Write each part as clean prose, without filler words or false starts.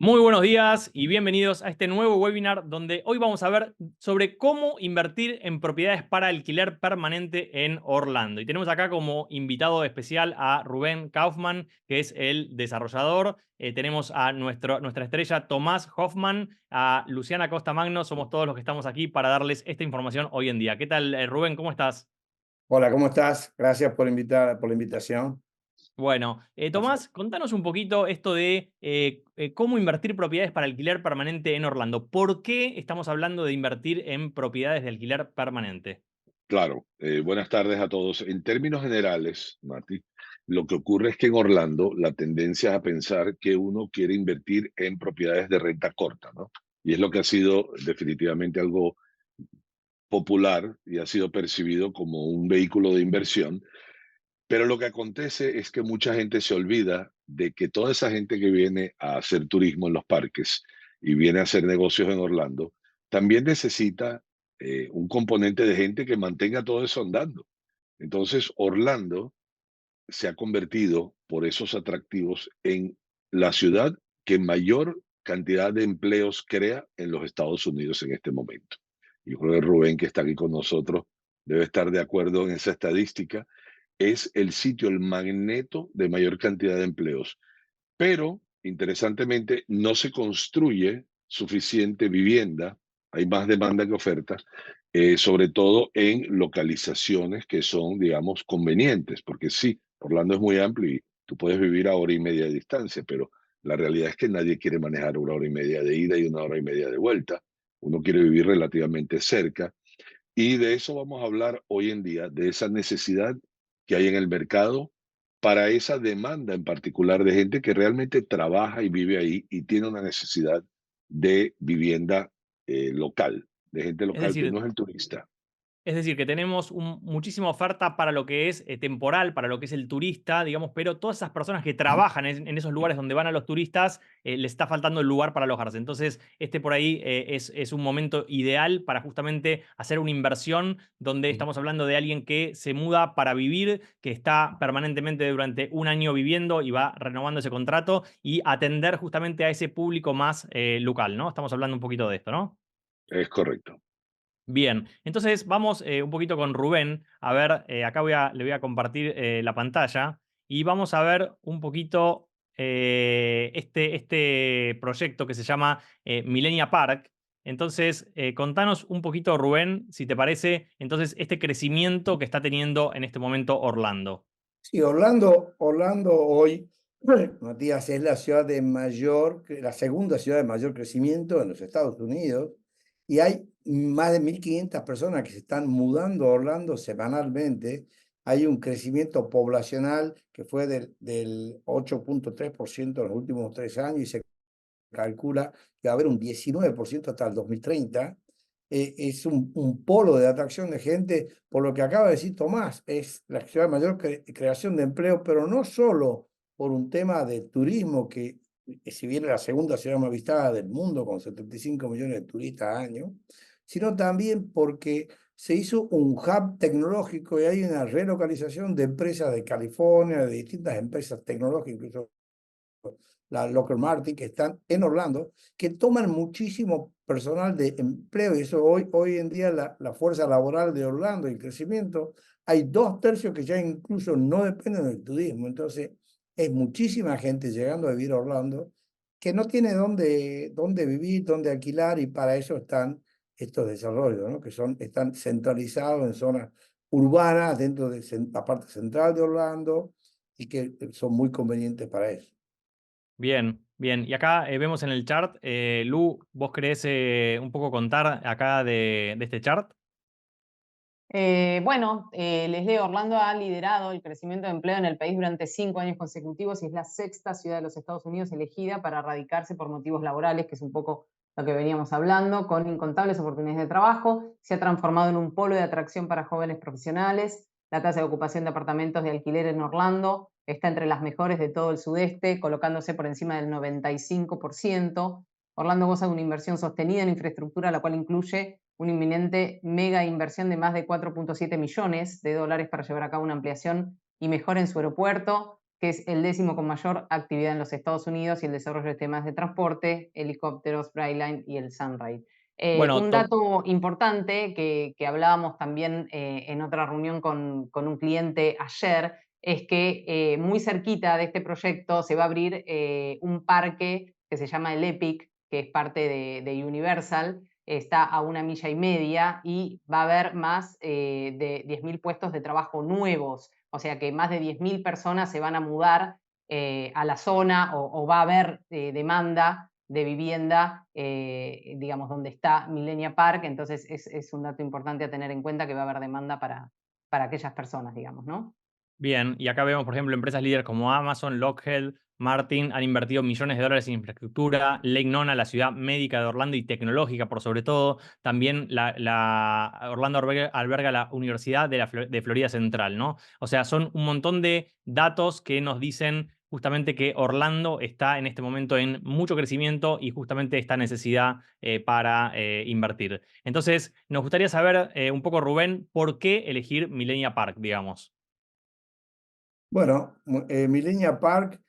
Muy buenos días y bienvenidos a este nuevo webinar donde hoy vamos a ver sobre cómo invertir en propiedades para alquiler permanente en Orlando. Y tenemos acá como invitado especial a Rubén Kaufman, que es el desarrollador. Tenemos a nuestra estrella Tomás Hoffman, a Luciana Costa Magno. Somos todos los que estamos aquí para darles esta información hoy en día. ¿Qué tal, Rubén? ¿Cómo estás? Hola, ¿cómo estás? Gracias por la invitación. Bueno, Placer. Tomás, contanos un poquito esto de cómo invertir propiedades para alquiler permanente en Orlando. ¿Por qué estamos hablando de invertir en propiedades de alquiler permanente? Claro, buenas tardes a todos. En términos generales, Mati, lo que ocurre es que en Orlando la tendencia es a pensar que uno quiere invertir en propiedades de renta corta, ¿no? Y es lo que ha sido definitivamente algo popular y ha sido percibido como un vehículo de inversión. Pero lo que acontece es que mucha gente se olvida de que toda esa gente que viene a hacer turismo en los parques y viene a hacer negocios en Orlando, también necesita un componente de gente que mantenga todo eso andando. Entonces, Orlando se ha convertido, por esos atractivos, en la ciudad que mayor cantidad de empleos crea en los Estados Unidos en este momento. Yo creo que Rubén, que está aquí con nosotros, debe estar de acuerdo en esa estadística. Es el sitio, el magneto de mayor cantidad de empleos. Pero, interesantemente, no se construye suficiente vivienda, hay más demanda que oferta, sobre todo en localizaciones que son, digamos, convenientes, porque sí, Orlando es muy amplio y tú puedes vivir a hora y media de distancia, pero la realidad es que nadie quiere manejar una hora y media de ida y una hora y media de vuelta. Uno quiere vivir relativamente cerca y de eso vamos a hablar hoy en día, de esa necesidad que hay en el mercado para esa demanda en particular de gente que realmente trabaja y vive ahí y tiene una necesidad de vivienda local, de gente Es local que no decir, es el turista. Es decir, que tenemos muchísima oferta para lo que es temporal, para lo que es el turista, digamos, pero todas esas personas que trabajan en esos lugares donde van a los turistas, les está faltando el lugar para alojarse. Entonces, este por ahí es un momento ideal para justamente hacer una inversión donde estamos hablando de alguien que se muda para vivir, que está permanentemente durante un año viviendo y va renovando ese contrato y atender justamente a ese público más local, ¿no? Estamos hablando un poquito de esto, ¿no? Es correcto. Bien, entonces vamos un poquito con Rubén. A ver, acá le voy a compartir la pantalla y vamos a ver un poquito este proyecto que se llama Millenia Park. Entonces, contanos un poquito, Rubén, si te parece, entonces este crecimiento que está teniendo en este momento Orlando. Sí, Orlando hoy, Matías, es la ciudad de la segunda ciudad de mayor crecimiento en los Estados Unidos y hay más de 1.500 personas que se están mudando a Orlando semanalmente. Hay un crecimiento poblacional que fue del 8,3% en los últimos 3 años y se calcula que va a haber un 19% hasta el 2030. Es un polo de atracción de gente, por lo que acaba de decir Tomás, es la ciudad de mayor creación de empleo, pero no solo por un tema de turismo, que si bien es la segunda ciudad más visitada del mundo, con 75 millones de turistas al año, sino también porque se hizo un hub tecnológico y hay una relocalización de empresas de California, de distintas empresas tecnológicas, incluso la Lockheed Martin, que están en Orlando, que toman muchísimo personal de empleo. Y eso hoy en día la fuerza laboral de Orlando y el crecimiento, hay 2/3 que ya incluso no dependen del turismo. Entonces, es muchísima gente llegando a vivir a Orlando que no tiene dónde vivir, dónde alquilar, y para eso están estos desarrollos, ¿no? Están centralizados en zonas urbanas dentro de la parte central de Orlando y que son muy convenientes para eso. Bien, bien. Y acá vemos en el chart, Lu, ¿vos querés un poco contar acá de este chart? Les leo, Orlando ha liderado el crecimiento de empleo en el país durante 5 años consecutivos y es la sexta ciudad de los Estados Unidos elegida para radicarse por motivos laborales, que es un poco lo que veníamos hablando, con incontables oportunidades de trabajo. Se ha transformado en un polo de atracción para jóvenes profesionales. La tasa de ocupación de apartamentos de alquiler en Orlando está entre las mejores de todo el sudeste, colocándose por encima del 95%. Orlando goza de una inversión sostenida en infraestructura, la cual incluye una inminente mega inversión de más de 4,7 millones de dólares para llevar a cabo una ampliación y mejora en su aeropuerto. que es el 10º con mayor actividad en los Estados Unidos y el desarrollo de temas de transporte, helicópteros, Brightline y el Sunrise. Bueno, Un dato importante que hablábamos también en otra reunión con un cliente ayer es que muy cerquita de este proyecto se va a abrir un parque que se llama el Epic, que es parte de Universal, está a 1,5 millas y va a haber más de 10.000 puestos de trabajo nuevos, o sea que más de 10.000 personas se van a mudar a la zona o va a haber demanda de vivienda, digamos, donde está Millenia Park, entonces es un dato importante a tener en cuenta que va a haber demanda para aquellas personas, digamos, ¿no? bien, y acá vemos, por ejemplo, empresas líderes como Amazon, Lockheed Martin han invertido millones de dólares en infraestructura. Lake Nona, la ciudad médica de Orlando y tecnológica, por sobre todo. También Orlando alberga la Universidad de Florida Central, ¿no? O sea, son un montón de datos que nos dicen justamente que Orlando está en este momento en mucho crecimiento y justamente esta necesidad para invertir. Entonces, nos gustaría saber un poco, Rubén, ¿por qué elegir Millenia Park, digamos? Bueno, Millenia Park,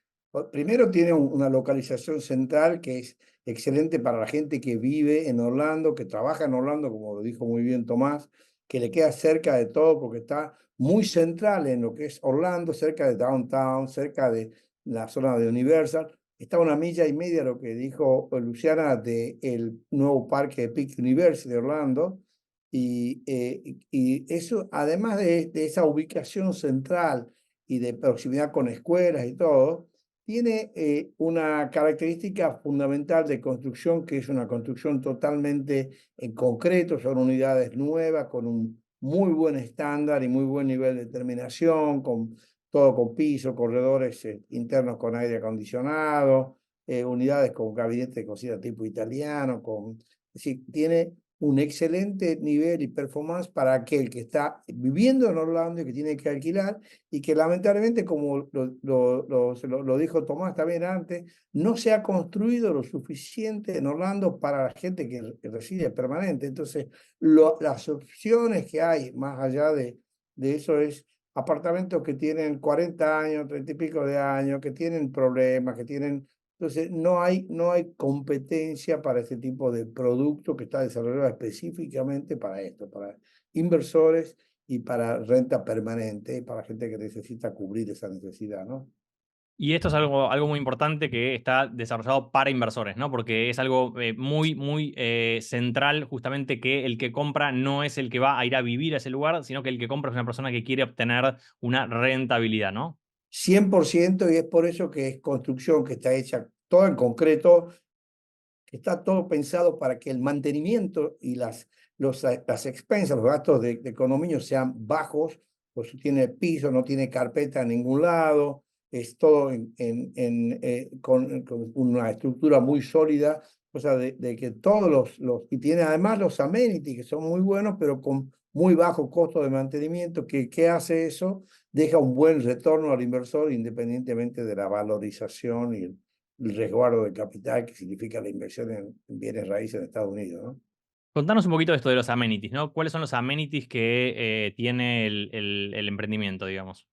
primero tiene una localización central que es excelente para la gente que vive en Orlando, que trabaja en Orlando, como lo dijo muy bien Tomás, que le queda cerca de todo porque está muy central en lo que es Orlando, cerca de Downtown, cerca de la zona de Universal. Está a 1,5 millas, lo que dijo Luciana, del nuevo parque Epic Universe de Orlando. Y eso, además de esa ubicación central y de proximidad con escuelas y todo, tiene una característica fundamental de construcción, que es una construcción totalmente en concreto, son unidades nuevas con un muy buen estándar y muy buen nivel de terminación, todo con piso, corredores internos con aire acondicionado, unidades con gabinete de cocina tipo italiano, es decir, tiene un excelente nivel y performance para aquel que está viviendo en Orlando y que tiene que alquilar y que lamentablemente, como lo dijo Tomás también antes, no se ha construido lo suficiente en Orlando para la gente que reside permanente. Entonces, las opciones que hay más allá de eso es apartamentos que tienen 40 años, 30 y pico de años, que tienen problemas, que tienen... Entonces, no hay competencia para este tipo de producto que está desarrollado específicamente para esto, para inversores y para renta permanente, para gente que necesita cubrir esa necesidad, ¿no? Y esto es algo muy importante que está desarrollado para inversores, ¿no? Porque es algo muy central, justamente, que el que compra no es el que va a ir a vivir a ese lugar, sino que el que compra es una persona que quiere obtener una rentabilidad, ¿no? 100%, y es por eso que es construcción que está hecha todo en concreto, que está todo pensado para que el mantenimiento y las expensas, los gastos de condominio sean bajos, pues tiene piso, no tiene carpeta en ningún lado, es todo con una estructura muy sólida, cosa de que todos y tiene además los amenities que son muy buenos, pero con muy bajo costo de mantenimiento. ¿Qué hace eso? Deja un buen retorno al inversor independientemente de la valorización y el resguardo de capital que significa la inversión en bienes raíces en Estados Unidos, ¿no? Contanos un poquito de esto de los amenities, ¿no? ¿Cuáles son los amenities que tiene el emprendimiento, digamos?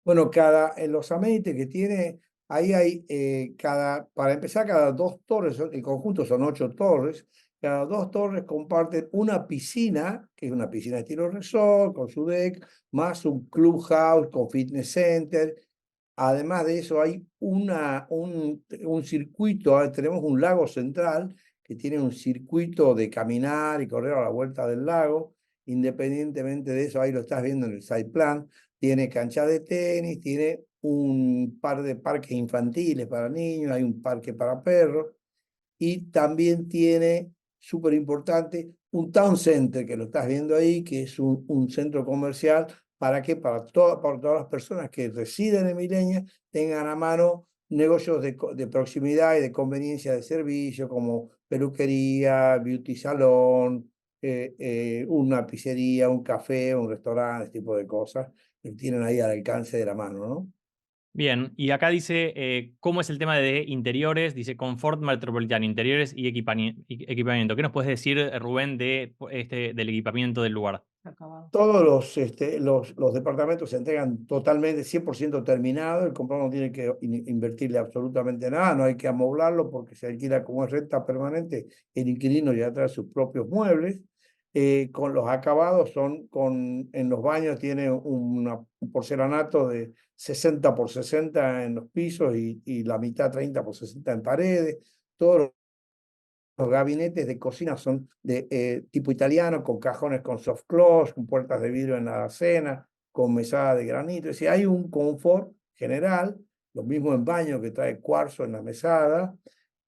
Bueno, en los amenities que tiene, ahí hay, para empezar, cada 2 torres, el conjunto son 8 torres, cada 2 torres comparten una piscina, que es una piscina estilo resort, con su deck, más un clubhouse con fitness center. Además de eso, hay un circuito, tenemos un lago central que tiene un circuito de caminar y correr a la vuelta del lago. Independientemente de eso, ahí lo estás viendo en el side plan, tiene cancha de tenis, tiene un par de parques infantiles para niños, hay un parque para perros y también tiene, súper importante, un town center que lo estás viendo ahí, que es un centro comercial. ¿Para qué? Para todas las personas que residen en Millenia tengan a mano negocios de proximidad y de conveniencia de servicio, como peluquería, beauty salón, una pizzería, un café, un restaurante, ese tipo de cosas que tienen ahí al alcance de la mano, ¿no? Bien, y acá dice, ¿cómo es el tema de interiores? Dice Confort Metropolitano, interiores y equipamiento. ¿Qué nos puedes decir, Rubén, del equipamiento del lugar? Acabado. todos los departamentos se entregan totalmente 100% terminados, el comprador no tiene que invertirle absolutamente nada, no hay que amoblarlo porque se alquila como es renta permanente, el inquilino ya trae sus propios muebles. Con los acabados en los baños tiene un porcelanato de 60 por 60 en los pisos y la mitad 30 por 60 en paredes. Todos los gabinetes de cocina son de tipo italiano, con cajones con soft close, con puertas de vidrio en la alacena, con mesada de granito. Es decir, hay un confort general, lo mismo en baño, que trae cuarzo en la mesada,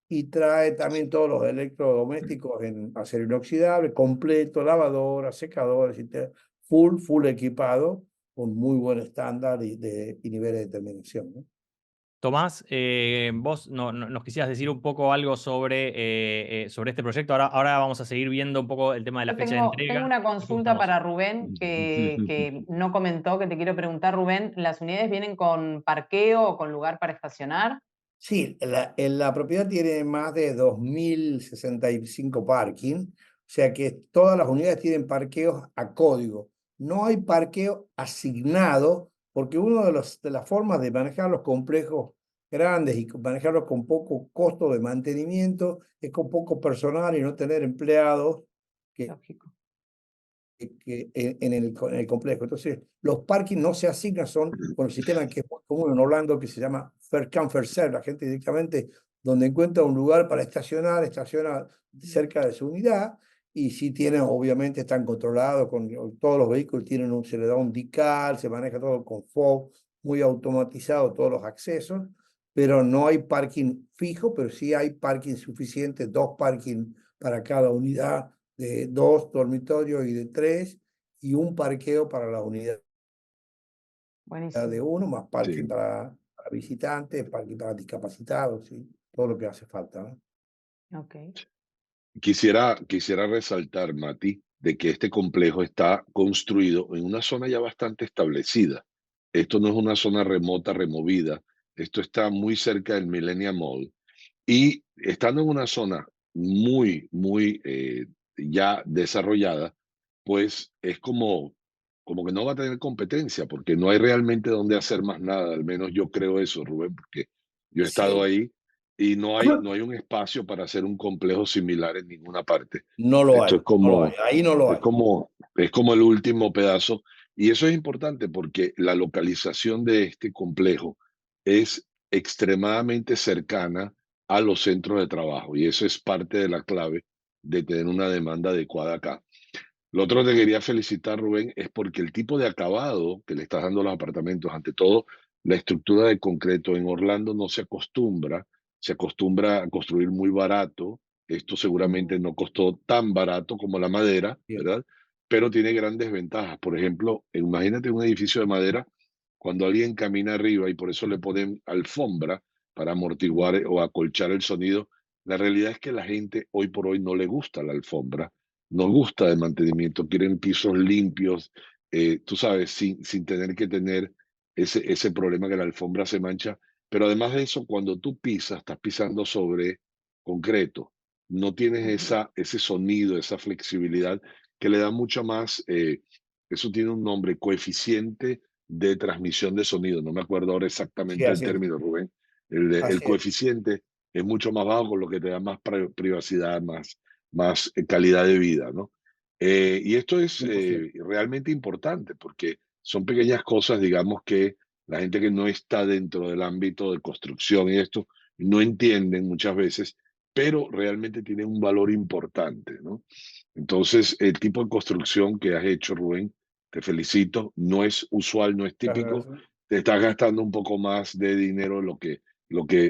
y trae también todos los electrodomésticos en acero inoxidable, completo, lavadora, secadores, full equipado, con muy buen estándar y niveles de terminación, ¿no? Tomás, vos nos quisieras decir un poco algo sobre este proyecto. Ahora vamos a seguir viendo un poco el tema de la Yo fecha de tengo entrega. una Después consulta estamos. para Rubén que no comentó, que te quiero preguntar, Rubén. ¿Las unidades vienen con parqueo o con lugar para estacionar? Sí, la propiedad tiene más de 2065 parking, o sea que todas las unidades tienen parqueos a código. No hay parqueo asignado, porque una de las formas de manejar los complejos grandes y manejarlos con poco costo de mantenimiento es con poco personal y no tener empleados que Lógico. en el complejo. Entonces, los parkings no se asignan, son con el sistema que es muy común en Orlando, que se llama First Come, First Serve. La gente directamente, donde encuentra un lugar para estacionar, estaciona cerca de su unidad, y si tienen, obviamente están controlados, todos los vehículos se le da un decal, se maneja todo con FOB, muy automatizado todos los accesos, pero no hay parking fijo, pero sí hay parking suficiente, 2 parking para cada unidad, de 2 dormitorios y de 3, y un parqueo para la unidad de Buenísimo. 1, más parking Sí. para visitantes, parking para discapacitados, ¿sí? Todo lo que hace falta, ¿no? Ok. Quisiera resaltar, Mati, de que este complejo está construido en una zona ya bastante establecida. Esto no es una zona remota, removida. Esto está muy cerca del Millennium Mall. Y estando en una zona muy ya desarrollada, pues es como que no va a tener competencia, porque no hay realmente donde hacer más nada. Al menos yo creo eso, Rubén, porque yo he estado Sí, ahí y no hay un espacio para hacer un complejo similar en ninguna parte. no lo hay, Esto es no lo hay, como, ahí no lo es hay. como, es como el último pedazo. Y eso es importante porque la localización de este complejo es extremadamente cercana a los centros de trabajo. Y eso es parte de la clave de tener una demanda adecuada acá. Lo otro que te quería felicitar, Rubén, es porque el tipo de acabado que le estás dando a los apartamentos, ante todo, la estructura de concreto en Orlando no se acostumbra a construir muy barato. Esto seguramente no costó tan barato como la madera, Bien. ¿verdad? Pero tiene grandes ventajas. Por ejemplo, imagínate un edificio de madera, cuando alguien camina arriba y por eso le ponen alfombra para amortiguar o acolchar el sonido, la realidad es que la gente hoy por hoy no le gusta la alfombra, nos gusta de mantenimiento, quieren pisos limpios, tú sabes, sin tener que tener ese problema que la alfombra se mancha. Pero además de eso, cuando tú pisas, estás pisando sobre concreto, no tienes ese sonido, esa flexibilidad que le da mucho más, eso tiene un nombre, coeficiente de transmisión de sonido. No me acuerdo ahora Sí, exactamente el así es, término, Rubén. El así es, coeficiente es mucho más bajo, con lo que te da más privacidad, más calidad de vida, ¿no? Y esto es 100%. realmente importante porque son pequeñas cosas, digamos, que la gente que no está dentro del ámbito de construcción y esto no entienden muchas veces, pero realmente tienen un valor importante, ¿no? Entonces, el tipo de construcción que has hecho, Rubén, te felicito. No es usual, no es típico. Gracias. Te estás gastando un poco más de dinero lo que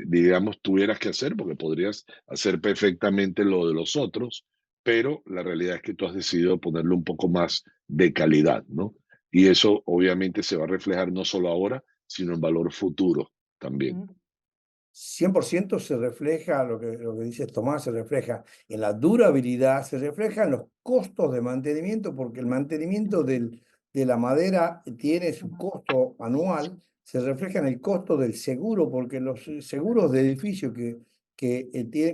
digamos tuvieras que hacer, porque podrías hacer perfectamente lo de los otros, pero la realidad es que tú has decidido ponerle un poco más de calidad, ¿no? Y eso obviamente se va a reflejar no solo ahora, sino en valor futuro también. 100% se refleja, lo que dice Tomás, se refleja en la durabilidad, se refleja en los costos de mantenimiento, porque el mantenimiento de la madera tiene su costo anual, se refleja en el costo del seguro, porque los seguros de edificio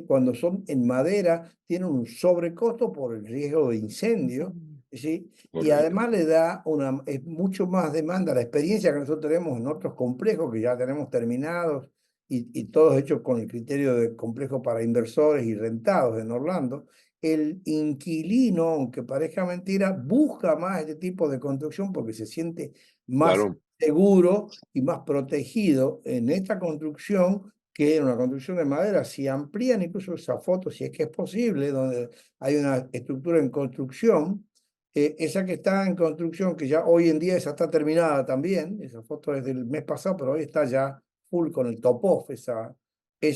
cuando son en madera tienen un sobrecosto por el riesgo de incendio, ¿sí? Y Correcto. además le da es mucho más demanda. La experiencia que nosotros tenemos en otros complejos que ya tenemos terminados y todos hechos con el criterio de complejo para inversores y rentados en Orlando, el inquilino, aunque parezca mentira, busca más este tipo de construcción porque se siente más Claro, seguro y más protegido en esta construcción que en una construcción de madera. Si amplían incluso esa foto, si es que es posible, donde hay una estructura en construcción, esa que está en construcción, que ya hoy en día esa está terminada también, esa foto es del mes pasado, pero hoy está ya full con el top-off, esa que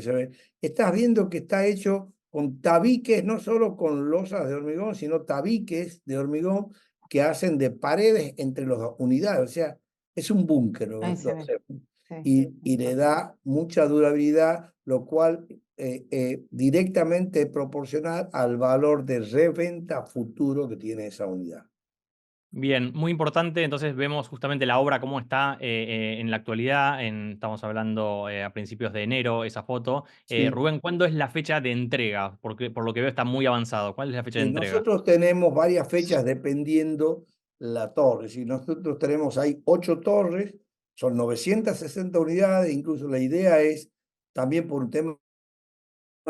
se ve. Estás viendo que está hecho con tabiques, no solo con losas de hormigón, sino tabiques de hormigón que hacen de paredes entre las unidades. O sea, es un búnker. Ahí se ve. Sí. Y le da mucha durabilidad, lo cual directamente proporcional al valor de reventa futuro que tiene esa unidad. Bien, muy importante. Entonces vemos justamente la obra cómo está en la actualidad. Estamos hablando a principios de enero, esa foto. Sí. Rubén, ¿cuándo es la fecha de entrega? Porque por lo que veo está muy avanzado. ¿Cuál es la fecha de entrega? Nosotros tenemos varias fechas dependiendo la torre. Si nosotros tenemos ahí 8 torres, son 960 unidades, incluso la idea es también por un tema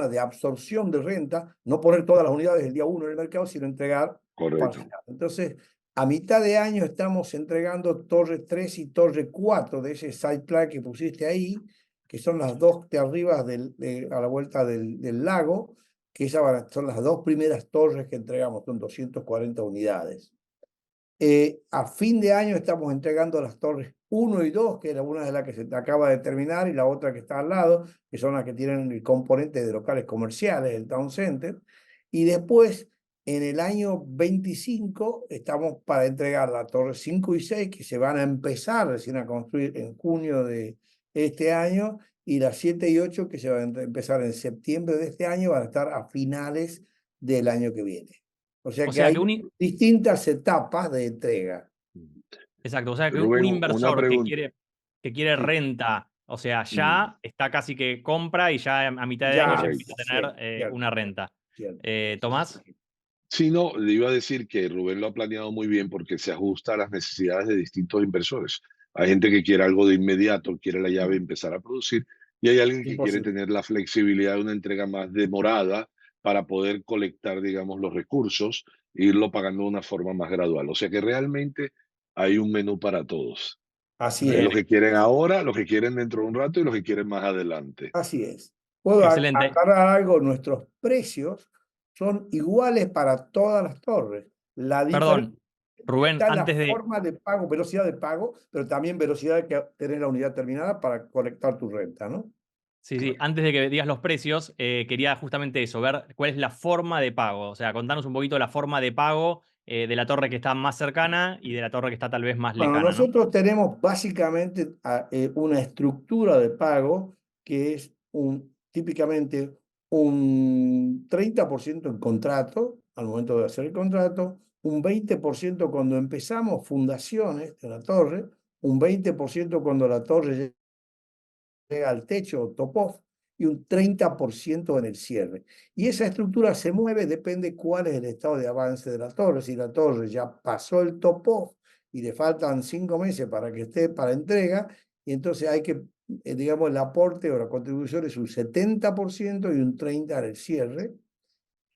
de absorción de renta, no poner todas las unidades el día 1 en el mercado, sino entregar correcto. parcial. Entonces, a mitad de año estamos entregando torre 3 y torre 4 de ese site plan que pusiste ahí, que son las dos de arriba a la vuelta del lago, que son las dos primeras torres que entregamos, son 240 unidades. A fin de año estamos entregando las torres 1 y 2, que era una de las que se acaba de terminar, y la otra que está al lado, que son las que tienen el componente de locales comerciales, el Town Center. Y después, en el año 25, estamos para entregar la torre 5 y 6, que se van a empezar recién a construir en junio de este año, y las 7 y 8, que se van a empezar en septiembre de este año, van a estar a finales del año que viene. O sea que hay distintas etapas de entrega. Exacto, o sea que Rubén, un una inversor pregunta. que quiere Sí. renta, o sea, ya está casi que compra y ya a mitad de Ya, año ya Correcto. empieza a tener cierto, una renta. cierto. Tomás. Sí, no, le iba a decir que Rubén lo ha planeado muy bien porque se ajusta a las necesidades de distintos inversores. Hay gente que quiere algo de inmediato, quiere la llave y empezar a producir, y hay alguien que quiere 100%. tener la flexibilidad de una entrega más demorada para poder colectar, digamos, los recursos e irlo pagando de una forma más gradual. O sea que realmente hay un menú para todos. Así Hay es. los que quieren ahora, los que quieren dentro de un rato y los que quieren más adelante. Así es. Puedo Excelente. aclarar algo, nuestros precios son iguales para todas las torres. La diferencia Perdón, Rubén, está en antes la de... forma de pago, velocidad de pago, pero también velocidad de tener la unidad terminada para colectar tu renta, ¿no? Sí, antes de que digas los precios, quería justamente eso, ver cuál es la forma de pago. O sea, contanos un poquito la forma de pago de la torre que está más cercana y de la torre que está tal vez más Bueno, lejana, ¿no? nosotros tenemos básicamente una estructura de pago que es típicamente un 30% en contrato, al momento de hacer el contrato, un 20% cuando empezamos fundaciones de la torre, un 20% cuando la torre llega al techo o top-off, y un 30% en el cierre. Y esa estructura se mueve, depende cuál es el estado de avance de la torre. Si la torre ya pasó el top-off y le faltan 5 meses para que esté para entrega, y entonces hay que, digamos, el aporte o la contribución es un 70% y un 30% en el cierre.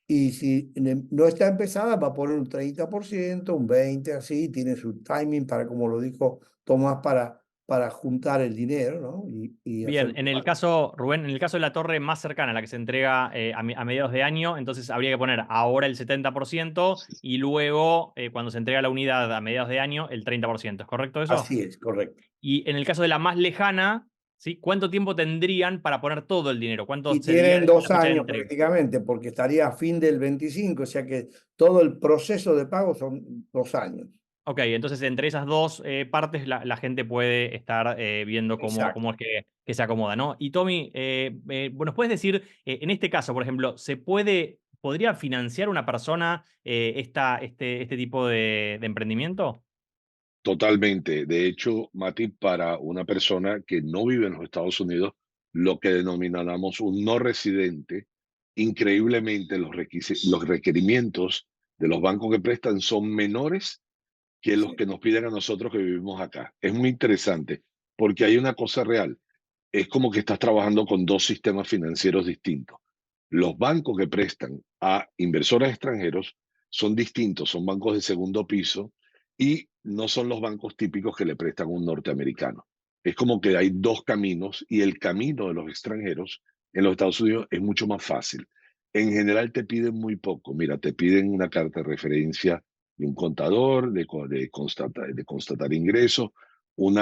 Y si no está empezada, va a poner un 30%, un 20%, así, tiene su timing para, como lo dijo Tomás, para juntar el dinero, ¿no? Bien, hacer en el caso, Rubén, en el caso de la torre más cercana, la que se entrega a mediados de año, entonces habría que poner ahora el 70% y luego, cuando se entrega la unidad a mediados de año, el 30%. ¿Es correcto eso? Así es, correcto. Y en el caso de la más lejana, ¿sí? ¿Cuánto tiempo tendrían para poner todo el dinero? ¿Cuánto Y sería tienen la 2 fecha de años entrega? prácticamente, porque estaría a fin del 25, o sea que todo el proceso de pago son 2 años. Ok, entonces entre esas dos partes la gente puede estar viendo cómo es que se acomoda, ¿no? Y Tommy, bueno, ¿puedes decir, en este caso, por ejemplo, podría financiar una persona este tipo de emprendimiento? Totalmente. De hecho, Mati, para una persona que no vive en los Estados Unidos, lo que denominamos un no residente, increíblemente los requerimientos de los bancos que prestan son menores que los Sí. que nos piden a nosotros que vivimos acá. Es muy interesante porque hay una cosa real. Es como que estás trabajando con dos sistemas financieros distintos. Los bancos que prestan a inversores extranjeros son distintos, son bancos de segundo piso y no son los bancos típicos que le prestan a un norteamericano. Es como que hay dos caminos y el camino de los extranjeros en los Estados Unidos es mucho más fácil. En general te piden muy poco. Mira, te piden una carta de referencia de un contador, de constatar ingresos, ¿cómo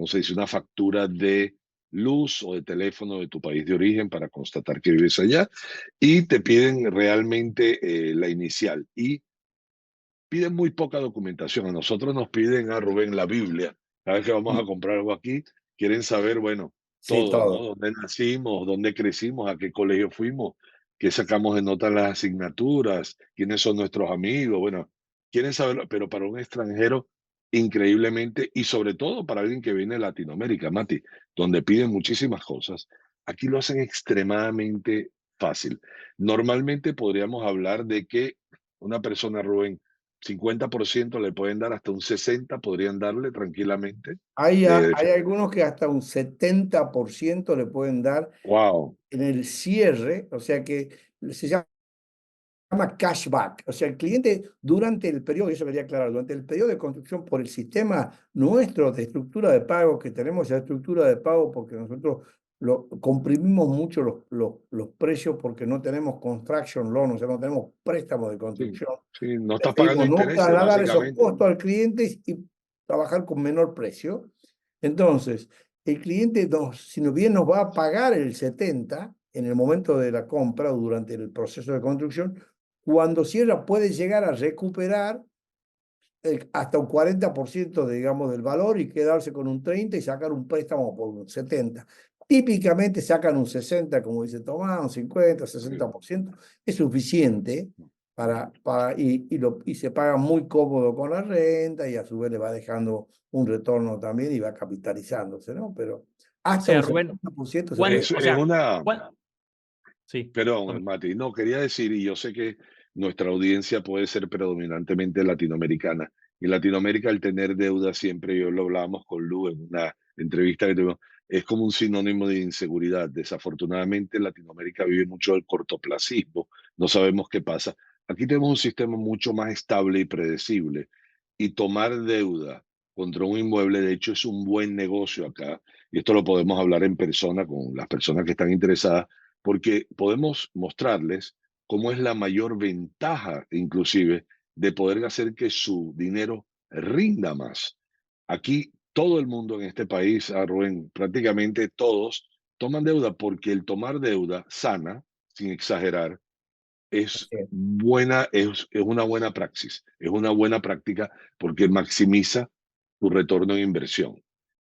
se dice? Una factura de luz o de teléfono de tu país de origen para constatar que vives allá y te piden realmente la inicial y piden muy poca documentación. A nosotros nos piden, a Rubén, la Biblia. Cada vez que vamos a comprar algo aquí, quieren saber, bueno, Sí, todo, ¿no? todo. ¿Dónde nacimos? ¿Dónde crecimos? ¿A qué colegio fuimos? ¿Qué sacamos de nota en las asignaturas? ¿Quiénes son nuestros amigos? Bueno, quieren saberlo, pero para un extranjero, increíblemente, y sobre todo para alguien que viene de Latinoamérica, Mati, donde piden muchísimas cosas, aquí lo hacen extremadamente fácil. Normalmente podríamos hablar de que una persona, Rubén, 50% le pueden dar, hasta un 60% podrían darle tranquilamente. Hay algunos que hasta un 70% le pueden dar Wow, en el cierre, o sea que se llama cashback. O sea, el cliente durante el periodo, y eso quería aclarar, durante el periodo de construcción por el sistema nuestro de estructura de pago, que tenemos esa estructura de pago porque nosotros comprimimos mucho los precios porque no tenemos construction loan, o sea, no tenemos préstamos de sí, construcción. sí, no estás pagando Preferimos no intereses, trasladar esos básicamente. costos al cliente y trabajar con menor precio. Entonces, el cliente, si bien nos va a pagar el 70% en el momento de la compra o durante el proceso de construcción, cuando cierra puede llegar a recuperar hasta un 40% digamos, del valor y quedarse con un 30% y sacar un préstamo por un 70%. Típicamente sacan un 60%, como dice Tomás, un 50, 60%. Es suficiente y se paga muy cómodo con la renta y a su vez le va dejando un retorno también y va capitalizándose, ¿no? Pero O hasta sea, un Rubén, 70% se puede. o Es sea, una, sí. perdón, Mati, no, quería decir, y yo sé que nuestra audiencia puede ser predominantemente latinoamericana. Y en Latinoamérica el tener deuda siempre, yo lo hablábamos con Lu en una entrevista que tuvimos, es como un sinónimo de inseguridad. Desafortunadamente Latinoamérica vive mucho del cortoplacismo, no sabemos qué pasa. Aquí tenemos un sistema mucho más estable y predecible. Y tomar deuda contra un inmueble, de hecho, es un buen negocio acá. Y esto lo podemos hablar en persona con las personas que están interesadas porque podemos mostrarles cómo es la mayor ventaja, inclusive, de poder hacer que su dinero rinda más. Aquí todo el mundo en este país, Rubén, prácticamente todos toman deuda porque el tomar deuda sana, sin exagerar, es buena, es una buena praxis, es una buena práctica porque maximiza tu retorno en inversión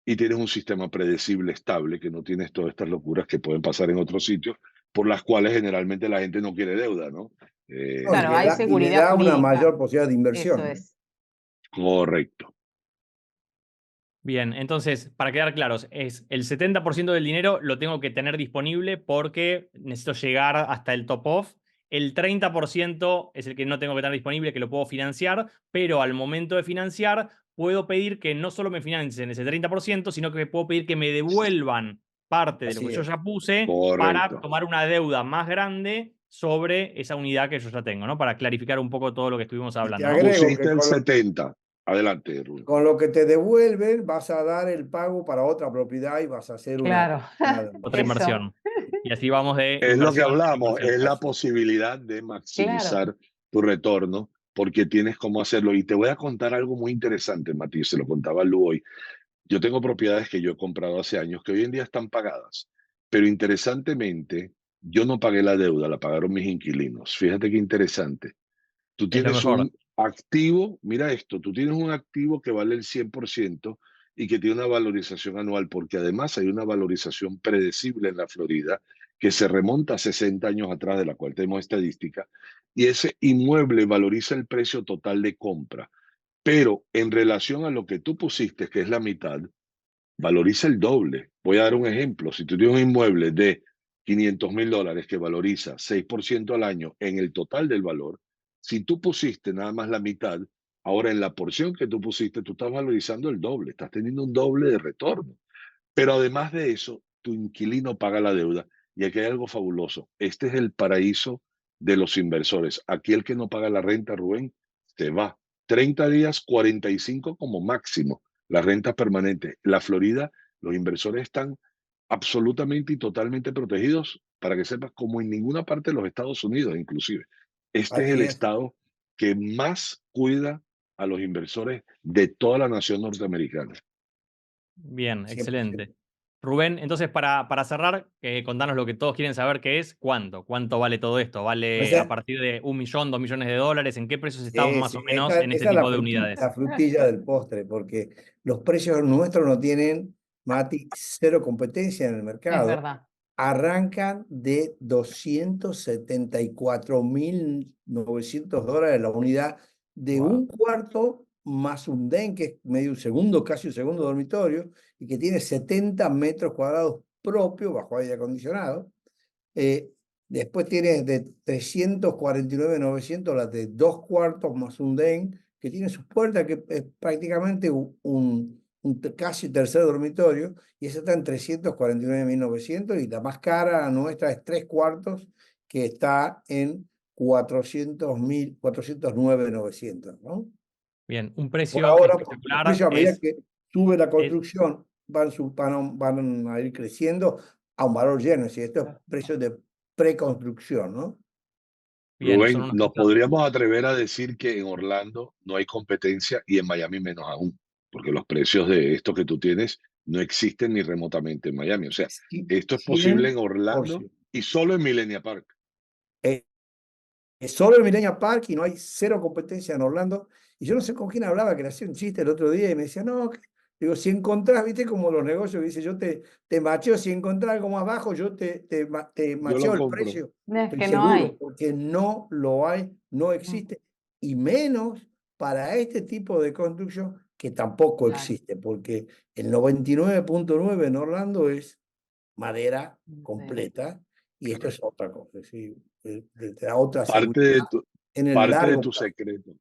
y tienes un sistema predecible, estable, que no tienes todas estas locuras que pueden pasar en otros sitios, por las cuales generalmente la gente no quiere deuda, ¿no? No, Claro, hay y le seguridad da una jurídica. mayor posibilidad de Eso inversión. es. Correcto. Bien, entonces, para quedar claros, es el 70% del dinero lo tengo que tener disponible porque necesito llegar hasta el top off. El 30% es el que no tengo que tener disponible, que lo puedo financiar, pero al momento de financiar puedo pedir que no solo me financien ese 30%, sino que puedo pedir que me devuelvan parte de lo Así que yo es. ya puse para Correcto. tomar una deuda más grande sobre esa unidad que yo ya tengo, ¿no? Para clarificar un poco todo lo que estuvimos Y te hablando, ¿no? agrego Pusiste que el 70. Adelante, Rubén. con lo que te devuelven vas a dar el pago para otra propiedad y vas a hacer Claro. Otra Eso. inversión. Y así vamos de Es lo que inversión en hablamos, inversión. es la posibilidad de Claro. maximizar tu retorno porque tienes cómo hacerlo. Y te voy a contar algo muy interesante, Mati, se lo contaba Lu hoy. Yo tengo propiedades que yo he comprado hace años que hoy en día están pagadas, pero interesantemente, yo no pagué la deuda, la pagaron mis inquilinos. Fíjate qué interesante. Tú Es lo tienes mejor. un activo, mira esto, tú tienes un activo que vale el 100% y que tiene una valorización anual, porque además hay una valorización predecible en la Florida que se remonta a 60 años atrás, de la cual tenemos estadística, y ese inmueble valoriza el precio total de compra, pero en relación a lo que tú pusiste, que es la mitad, valoriza el doble. Voy a dar un ejemplo. Si tú tienes un inmueble de $500.000 que valoriza 6% al año en el total del valor, si tú pusiste nada más la mitad, ahora en la porción que tú pusiste, tú estás valorizando el doble, estás teniendo un doble de retorno. Pero además de eso, tu inquilino paga la deuda. Y aquí hay algo fabuloso. Este es el paraíso de los inversores. Aquí el que no paga la renta, Rubén, se va. 30 días, 45 como máximo. La renta permanente. La Florida, los inversores están absolutamente y totalmente protegidos, para que sepas, como en ninguna parte de los Estados Unidos, inclusive. Este es el Así es. estado que más cuida a los inversores de toda la nación norteamericana. Bien, 100%. excelente. Rubén, entonces para cerrar, contanos lo que todos quieren saber, que es ¿cuánto? ¿Cuánto vale todo esto? O ¿Vale a sea, partir de 1 millón, 2 millones de dólares? ¿En qué precios estamos más o sí, menos en este esa es la tipo de unidades? frutilla del postre, porque los precios nuestros no tienen, Mati, cero competencia en el Es mercado. verdad. Arrancan de $274.900 la unidad de Wow. un cuarto más un den, que es medio un segundo, casi un segundo dormitorio, y que tiene 70 metros cuadrados propios bajo aire acondicionado. Después tienes de 349.900 las de 2 cuartos más un den, que tiene sus puertas, que es prácticamente casi tercer dormitorio, y esa está en 349.900, y la más cara nuestra es 3 cuartos, que está en 409.900, ¿no? Bien, un Por precio ahora, los espectacular precios a medida es, que sube la es- construcción van a ir creciendo a un valor lleno, es decir, esto es precios de preconstrucción, ¿no? bien, son Rubén, unos nos precios. podríamos atrever a decir que en Orlando no hay competencia y en Miami menos aún, porque los precios de esto que tú tienes no existen ni remotamente en Miami. O sea, Sí, esto es posible en Orlando 100%. y solo en Millenia Park. Es solo el Millenia Park y no hay cero competencia en Orlando. Y yo no sé con quién hablaba, que le hacía un chiste el otro día y me decía, no, digo, si encontrás, viste como los negocios que dice, yo te macheo, si encontrás algo más bajo, yo te Yo lo macheo el compro. precio. No, es Estoy que no seguro, hay. porque no lo hay, no No, existe. Y menos para este tipo de construcción que tampoco claro. existe, porque el 99.9 en Orlando es madera Sí. completa, y esto es otra cosa, ¿sí? Te da otra Parte seguridad de tu, en el parte de largo tu plazo. secreto,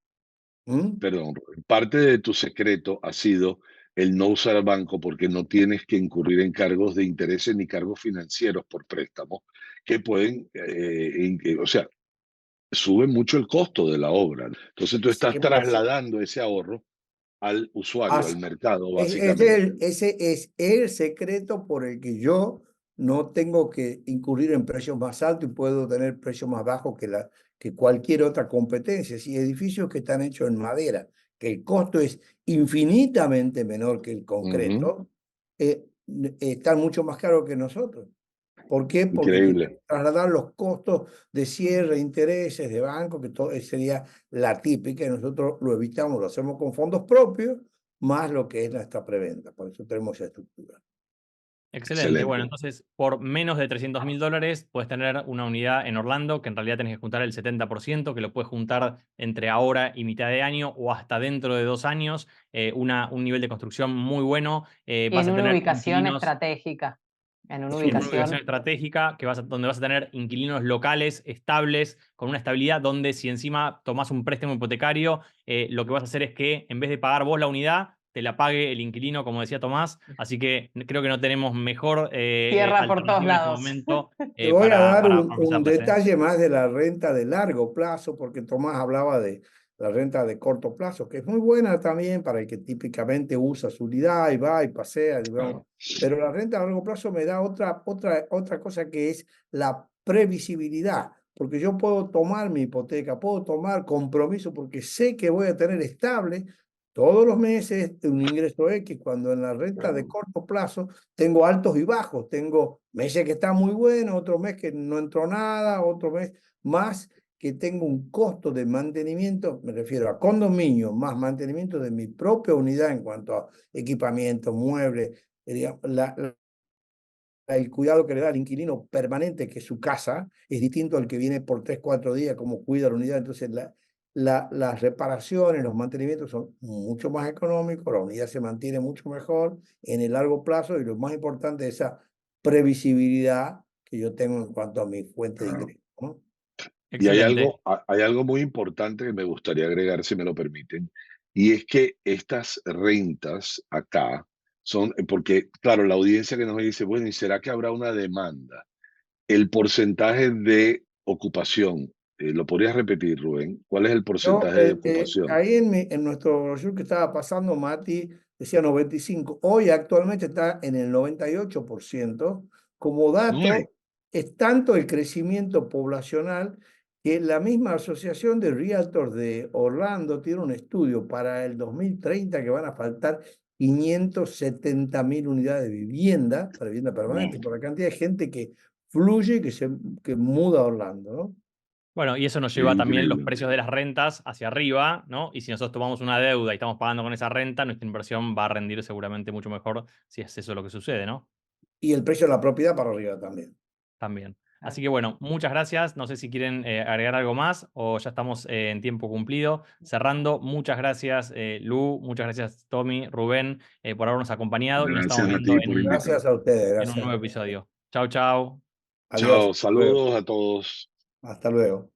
¿Mm? perdón, Rubén, parte de tu secreto ha sido el no usar banco porque no tienes que incurrir en cargos de intereses ni cargos financieros por préstamo que pueden, o sea, sube mucho el costo de la obra. Entonces tú estás 100%. trasladando ese ahorro al usuario, al mercado, básicamente. Ese es el secreto por el que yo no tengo que incurrir en precios más altos y puedo tener precios más bajos que cualquier otra competencia. Si edificios que están hechos en madera, que el costo es infinitamente menor que el Ujú. concreto, están mucho más caros que nosotros. ¿Por qué? Porque tienen Increíble. que trasladar los costos de cierre, intereses de banco, que todo sería la típica, y nosotros lo evitamos, lo hacemos con fondos propios, más lo que es nuestra preventa. Por eso tenemos esa estructura. Excelente. Bueno, Excelente. entonces por menos de $300.000 puedes tener una unidad en Orlando, que en realidad tenés que juntar el 70%, que lo puedes juntar entre ahora y mitad de año o hasta dentro de 2 años. Un nivel de construcción muy bueno. Y Vas en a una tener ubicación inquilinos. estratégica. En una Sí, en una ubicación ubicación. estratégica donde vas a tener inquilinos locales, estables, con una estabilidad donde si encima tomás un préstamo hipotecario, lo que vas a hacer es que en vez de pagar vos la unidad, te la pague el inquilino, como decía Tomás. Así que creo que no tenemos mejor Tierra por todos alternativa en este lados. momento Te voy a dar para un ofrecerles. detalle más de la renta de largo plazo, porque Tomás hablaba de la renta de corto plazo, que es muy buena también para el que típicamente usa su unidad y va y pasea, digamos. Claro. Pero la renta a largo plazo me da otra cosa, que es la previsibilidad, porque yo puedo tomar mi hipoteca, puedo tomar compromiso, porque sé que voy a tener estable todos los meses un ingreso X, cuando en la renta de Claro. corto plazo tengo altos y bajos, tengo meses que está muy bueno, otro mes que no entró nada, otro mes más que tengo un costo de mantenimiento, me refiero a condominio, más mantenimiento de mi propia unidad en cuanto a equipamiento, muebles, digamos, el cuidado que le da al inquilino permanente, que es su casa, es distinto al que viene por 3, 4 días, como cuida la unidad. Entonces, las reparaciones, los mantenimientos son mucho más económicos, la unidad se mantiene mucho mejor en el largo plazo, y lo más importante es esa previsibilidad que yo tengo en cuanto a mi fuente de Ah. ingreso, ¿no? Y hay Excelente. algo muy importante que me gustaría agregar, si me lo permiten, y es que estas rentas acá son, porque claro, la audiencia que nos dice, bueno, ¿y será que habrá una demanda? El porcentaje de ocupación, ¿lo podrías repetir, Rubén? ¿Cuál es el Yo, porcentaje de ocupación? ahí en nuestro brochure que estaba pasando, Mati decía 95. Hoy actualmente está en el 98%. Como Ay, dato, es tanto el crecimiento poblacional que la misma Asociación de Realtors de Orlando tiene un estudio para el 2030 que van a faltar 570.000 unidades de vivienda, para vivienda permanente, wow, por la cantidad de gente que fluye y que muda a Orlando, ¿no? Bueno, y eso nos es lleva también los increíble. precios de las rentas hacia arriba, ¿no? Y si nosotros tomamos una deuda y estamos pagando con esa renta, nuestra inversión va a rendir seguramente mucho mejor si es eso lo que sucede, ¿no? Y el precio de la propiedad para arriba también. También. Así que bueno, muchas gracias. No sé si quieren agregar algo más o ya estamos en tiempo cumplido. Cerrando, muchas gracias Lu, muchas gracias Tommy, Rubén, por habernos acompañado y nos estamos Gracias a viendo ti por invitar. Gracias a ustedes, en un gracias. nuevo episodio. Chau, chau. Adiós. Chao, Hasta luego. saludos a todos. Hasta luego.